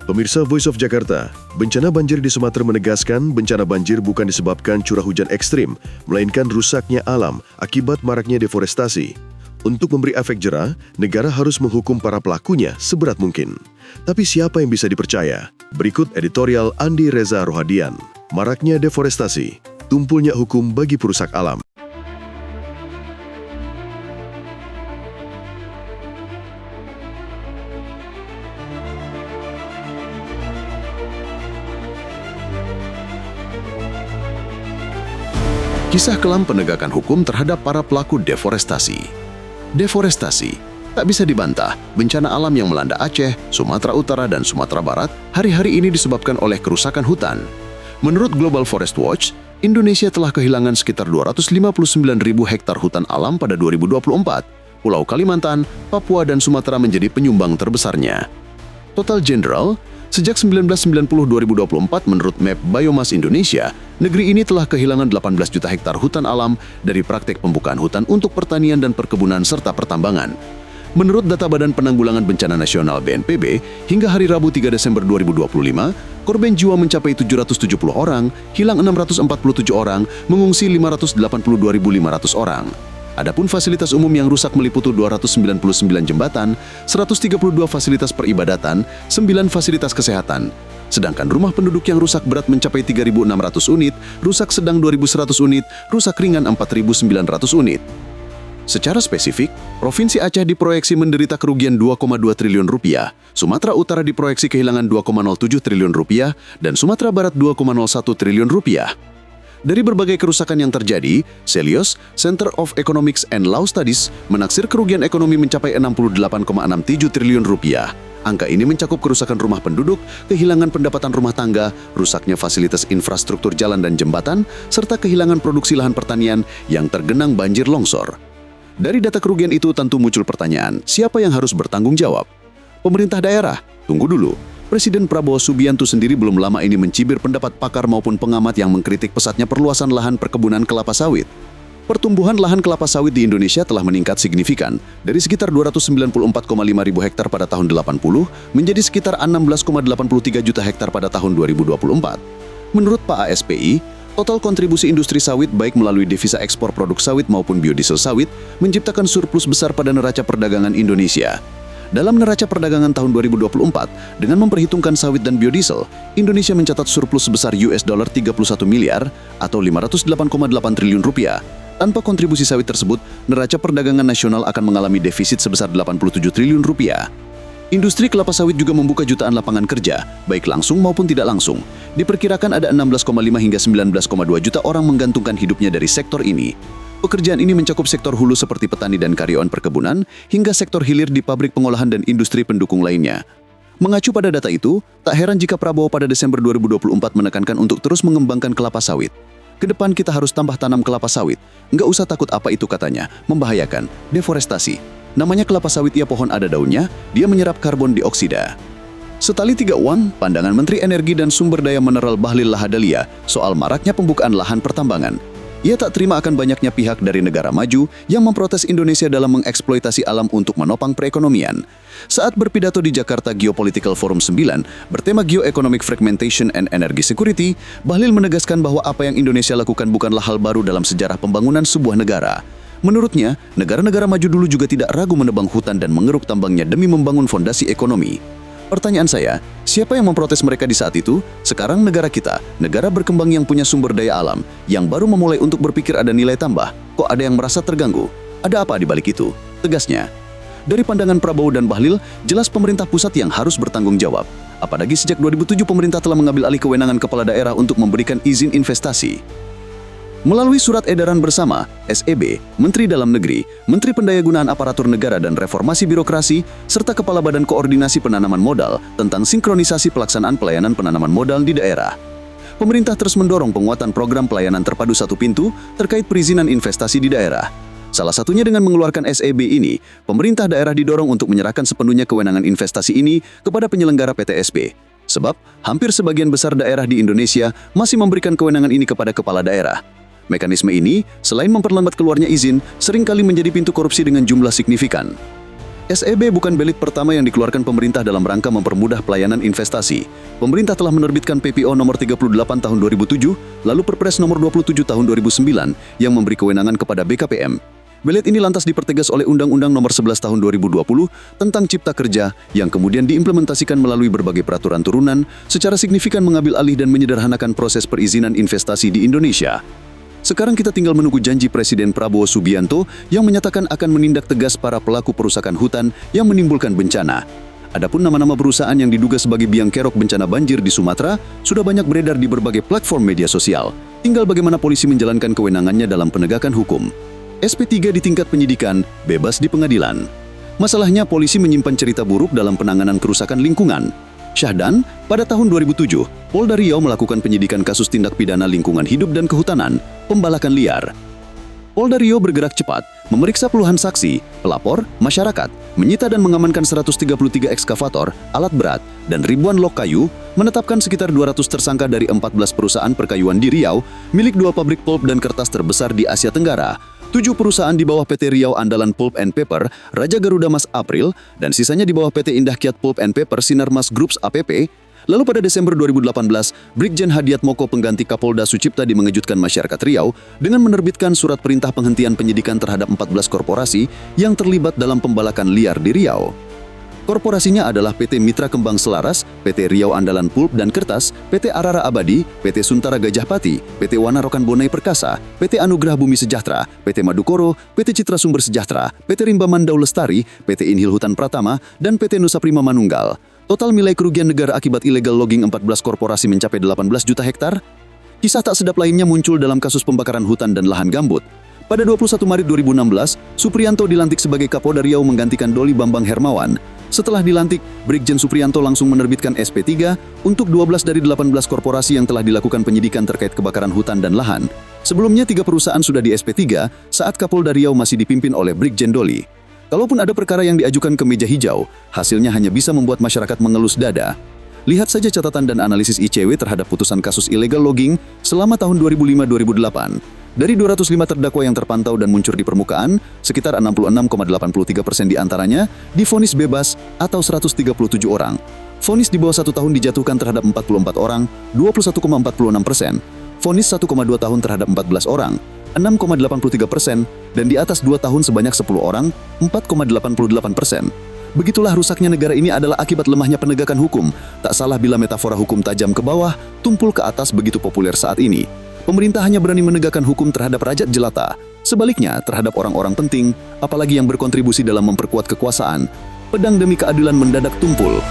Pemirsa Voice of Jakarta, bencana banjir di Sumatera menegaskan bencana banjir bukan disebabkan curah hujan ekstrim, melainkan rusaknya alam akibat maraknya deforestasi. Untuk memberi efek jera, negara harus menghukum para pelakunya seberat mungkin. Tapi siapa yang bisa dipercaya? Berikut editorial Andi Reza Rohadian. Maraknya deforestasi, tumpulnya hukum bagi perusak alam. Kisah kelam penegakan hukum terhadap para pelaku deforestasi. Deforestasi tak bisa dibantah, bencana alam yang melanda Aceh, Sumatera Utara, dan Sumatera Barat hari-hari ini disebabkan oleh kerusakan hutan. Menurut Global Forest Watch, Indonesia telah kehilangan sekitar 259.000 hektar hutan alam pada 2024. Pulau Kalimantan, Papua, dan Sumatera menjadi penyumbang terbesarnya. Total General, sejak 1990-2024 menurut Map Biomas Indonesia, negeri ini telah kehilangan 18 juta hektar hutan alam dari praktek pembukaan hutan untuk pertanian dan perkebunan serta pertambangan. Menurut data Badan Penanggulangan Bencana Nasional BNPB, hingga hari Rabu 3 Desember 2025, korban jiwa mencapai 770 orang, hilang 647 orang, mengungsi 582.500 orang. Adapun fasilitas umum yang rusak meliputi 299 jembatan, 132 fasilitas peribadatan, 9 fasilitas kesehatan. Sedangkan rumah penduduk yang rusak berat mencapai 3.600 unit, rusak sedang 2.100 unit, rusak ringan 4.900 unit. Secara spesifik, Provinsi Aceh diproyeksi menderita kerugian 2,2 triliun rupiah, Sumatera Utara diproyeksi kehilangan 2,07 triliun rupiah, dan Sumatera Barat 2,01 triliun rupiah. Dari berbagai kerusakan yang terjadi, Celios, Center of Economics and Law Studies, menaksir kerugian ekonomi mencapai 68,67 triliun rupiah. Angka ini mencakup kerusakan rumah penduduk, kehilangan pendapatan rumah tangga, rusaknya fasilitas infrastruktur jalan dan jembatan, serta kehilangan produksi lahan pertanian yang tergenang banjir longsor. Dari data kerugian itu tentu muncul pertanyaan, siapa yang harus bertanggung jawab? Pemerintah daerah? Tunggu dulu. Presiden Prabowo Subianto sendiri belum lama ini mencibir pendapat pakar maupun pengamat yang mengkritik pesatnya perluasan lahan perkebunan kelapa sawit. Pertumbuhan lahan kelapa sawit di Indonesia telah meningkat signifikan dari sekitar 294,5 ribu hektar pada tahun 80 menjadi sekitar 16,83 juta hektar pada tahun 2024. Menurut Pak ASPI, total kontribusi industri sawit baik melalui devisa ekspor produk sawit maupun biodiesel sawit menciptakan surplus besar pada neraca perdagangan Indonesia. Dalam neraca perdagangan tahun 2024, dengan memperhitungkan sawit dan biodiesel, Indonesia mencatat surplus sebesar $31 miliar atau 508,8 triliun rupiah. Tanpa kontribusi sawit tersebut, neraca perdagangan nasional akan mengalami defisit sebesar 87 triliun rupiah. Industri kelapa sawit juga membuka jutaan lapangan kerja, baik langsung maupun tidak langsung. Diperkirakan ada 16,5 hingga 19,2 juta orang menggantungkan hidupnya dari sektor ini. Pekerjaan ini mencakup sektor hulu seperti petani dan karyawan perkebunan, hingga sektor hilir di pabrik pengolahan dan industri pendukung lainnya. Mengacu pada data itu, tak heran jika Prabowo pada Desember 2024 menekankan untuk terus mengembangkan kelapa sawit. Kedepan kita harus tambah tanam kelapa sawit. Nggak usah takut apa itu katanya, membahayakan, deforestasi. Namanya kelapa sawit ya pohon ada daunnya, dia menyerap karbon dioksida. Setali tiga uang, pandangan Menteri Energi dan Sumber Daya Mineral Bahlil Lahadalia soal maraknya pembukaan lahan pertambangan. Ia tak terima akan banyaknya pihak dari negara maju yang memprotes Indonesia dalam mengeksploitasi alam untuk menopang perekonomian. Saat berpidato di Jakarta Geopolitical Forum 9 bertema Geoeconomic Fragmentation and Energy Security, Bahlil menegaskan bahwa apa yang Indonesia lakukan bukanlah hal baru dalam sejarah pembangunan sebuah negara. Menurutnya, negara-negara maju dulu juga tidak ragu menebang hutan dan mengeruk tambangnya demi membangun fondasi ekonomi. Pertanyaan saya, siapa yang memprotes mereka di saat itu? Sekarang negara kita, negara berkembang yang punya sumber daya alam, yang baru memulai untuk berpikir ada nilai tambah, kok ada yang merasa terganggu? Ada apa di balik itu? Tegasnya. Dari pandangan Prabowo dan Bahlil, jelas pemerintah pusat yang harus bertanggung jawab. Apalagi sejak 2007 pemerintah telah mengambil alih kewenangan kepala daerah untuk memberikan izin investasi. Melalui surat edaran bersama, SEB, Menteri Dalam Negeri, Menteri Pendayagunaan Aparatur Negara dan Reformasi Birokrasi, serta Kepala Badan Koordinasi Penanaman Modal tentang sinkronisasi pelaksanaan pelayanan penanaman modal di daerah. Pemerintah terus mendorong penguatan program pelayanan terpadu satu pintu terkait perizinan investasi di daerah. Salah satunya dengan mengeluarkan SEB ini, pemerintah daerah didorong untuk menyerahkan sepenuhnya kewenangan investasi ini kepada penyelenggara PTSP. Sebab, hampir sebagian besar daerah di Indonesia masih memberikan kewenangan ini kepada kepala daerah. Mekanisme ini, selain memperlambat keluarnya izin, seringkali menjadi pintu korupsi dengan jumlah signifikan. SEB bukan belit pertama yang dikeluarkan pemerintah dalam rangka mempermudah pelayanan investasi. Pemerintah telah menerbitkan PPO nomor 38 tahun 2007, lalu Perpres nomor 27 tahun 2009 yang memberi kewenangan kepada BKPM. Belit ini lantas dipertegas oleh Undang-Undang nomor 11 tahun 2020 tentang Cipta Kerja yang kemudian diimplementasikan melalui berbagai peraturan turunan secara signifikan mengambil alih dan menyederhanakan proses perizinan investasi di Indonesia. Sekarang kita tinggal menunggu janji Presiden Prabowo Subianto yang menyatakan akan menindak tegas para pelaku perusakan hutan yang menimbulkan bencana. Adapun nama-nama perusahaan yang diduga sebagai biang kerok bencana banjir di Sumatera sudah banyak beredar di berbagai platform media sosial. Tinggal bagaimana polisi menjalankan kewenangannya dalam penegakan hukum. SP3 di tingkat penyidikan, bebas di pengadilan. Masalahnya polisi menyimpan cerita buruk dalam penanganan kerusakan lingkungan. Syahdan, pada tahun 2007, Polda Riau melakukan penyidikan kasus tindak pidana lingkungan hidup dan kehutanan, pembalakan liar. Polda Riau bergerak cepat, memeriksa puluhan saksi, pelapor, masyarakat, menyita dan mengamankan 133 ekskavator, alat berat, dan ribuan lok kayu, menetapkan sekitar 200 tersangka dari 14 perusahaan perkayuan di Riau, milik 2 pabrik pulp dan kertas terbesar di Asia Tenggara, 7 perusahaan di bawah PT Riau Andalan Pulp and Paper, Raja Garuda Mas April, dan sisanya di bawah PT Indah Kiat Pulp and Paper Sinarmas Groups APP. Lalu pada Desember 2018, Brigjen Hadiat Moko pengganti Kapolda Sucipta mengejutkan masyarakat Riau dengan menerbitkan surat perintah penghentian penyidikan terhadap 14 korporasi yang terlibat dalam pembalakan liar di Riau. Korporasinya adalah PT Mitra Kembang Selaras, PT Riau Andalan Pulp dan Kertas, PT Arara Abadi, PT Suntara Gajah Pati, PT Wanarokan Bonai Perkasa, PT Anugerah Bumi Sejahtera, PT Madukoro, PT Citra Sumber Sejahtera, PT Rimba Mandau Lestari, PT Inhil Hutan Pratama, dan PT Nusa Prima Manunggal. Total nilai kerugian negara akibat illegal logging 14 korporasi mencapai 18 juta hektar. Kisah tak sedap lainnya muncul dalam kasus pembakaran hutan dan lahan gambut. Pada 21 Maret 2016, Supriyanto dilantik sebagai Kapolda Riau menggantikan Doli Bambang Hermawan. Setelah dilantik, Brigjen Supriyanto langsung menerbitkan SP3 untuk 12 dari 18 korporasi yang telah dilakukan penyidikan terkait kebakaran hutan dan lahan. Sebelumnya 3 perusahaan sudah di SP3 saat Kapolda Riau masih dipimpin oleh Brigjen Doli. Kalaupun ada perkara yang diajukan ke meja hijau, hasilnya hanya bisa membuat masyarakat mengelus dada. Lihat saja catatan dan analisis ICW terhadap putusan kasus illegal logging selama tahun 2005-2008. Dari 205 terdakwa yang terpantau dan muncul di permukaan, sekitar 66,83% diantaranya divonis bebas atau 137 orang. Vonis di bawah 1 tahun dijatuhkan terhadap 44 orang, 21,46%. Vonis 1,2 tahun terhadap 14 orang, 6,83%, dan di atas 2 tahun sebanyak 10 orang, 4,88%. Begitulah rusaknya negara ini adalah akibat lemahnya penegakan hukum. Tak salah bila metafora hukum tajam ke bawah, tumpul ke atas begitu populer saat ini. Pemerintah hanya berani menegakkan hukum terhadap rakyat jelata. Sebaliknya, terhadap orang-orang penting, apalagi yang berkontribusi dalam memperkuat kekuasaan, pedang demi keadilan mendadak tumpul.